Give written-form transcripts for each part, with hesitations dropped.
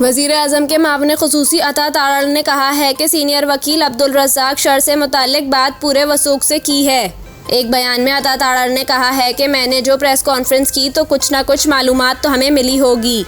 वज़ीर आज़म के मुआविन ख़ुसूसी अता तारड़ ने कहा है कि सीनियर वकील अब्दुल रज़्ज़ाक शर से मुताल्लिक बात पूरे वसूख से की है। एक बयान में अता तारड़ ने कहा है कि मैंने जो प्रेस कॉन्फ्रेंस की तो कुछ ना कुछ मालूमात तो हमें मिली होगी।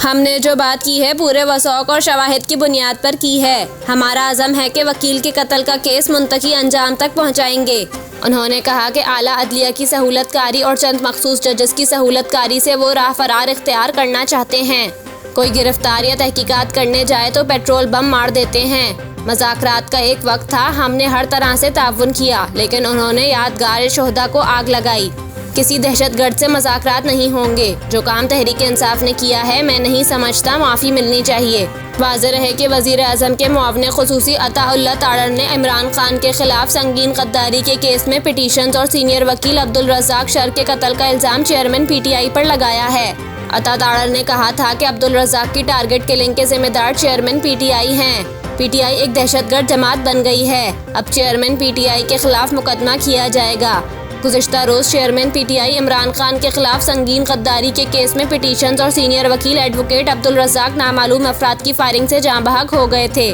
हमने जो बात की है पूरे वसूख और शवाहिद की बुनियाद पर की है। हमारा अज़म है कि वकील के कत्ल का केस मुंतकी अंजाम तक पहुँचाएंगे। उन्होंने कहा कि आला अदलिया की सहूलतकारी और चंद मखसूस जजेस की सहूलतकारी से वो राह फरार इख्तियार करना चाहते हैं। कोई गिरफ्तार या तहकीकात करने जाए तो पेट्रोल बम मार देते हैं। मज़ाकरात का एक वक्त था, हमने हर तरह से ताउन किया, लेकिन उन्होंने यादगार शोहदा को आग लगाई। किसी दहशतगर्द से मज़ाकरात नहीं होंगे। जो काम तहरीक इंसाफ ने किया है मैं नहीं समझता माफ़ी मिलनी चाहिए। वाज़ेह रहे कि वज़ीर आज़म के मुआविन ख़ुसूसी अताउल्लाह तारड़ ने इमरान खान के खिलाफ संगीन गद्दारी के केस में पिटीशंस और सीनियर वकील अब्दुल रज़्ज़ाक शर के कत्ल का इल्ज़ाम चेयरमैन PTI पर लगाया है। अता तारड़ ने कहा था कि अब्दुल रज़्ज़ाक की टारगेट किलिंग के जिम्मेदार चेयरमैन PTI हैं। PTI एक दहशतगर्द जमात बन गई है। अब चेयरमैन PTI के खिलाफ मुकदमा किया जाएगा। गुज़िश्ता रोज़ चेयरमैन PTI इमरान खान के खिलाफ संगीन गद्दारी के केस में पिटीशंस और सीनियर वकील एडवोकेट अब्दुल रज़्ज़ाक नामालूम अफराद की फायरिंग से जाँ बहक हो गए थे।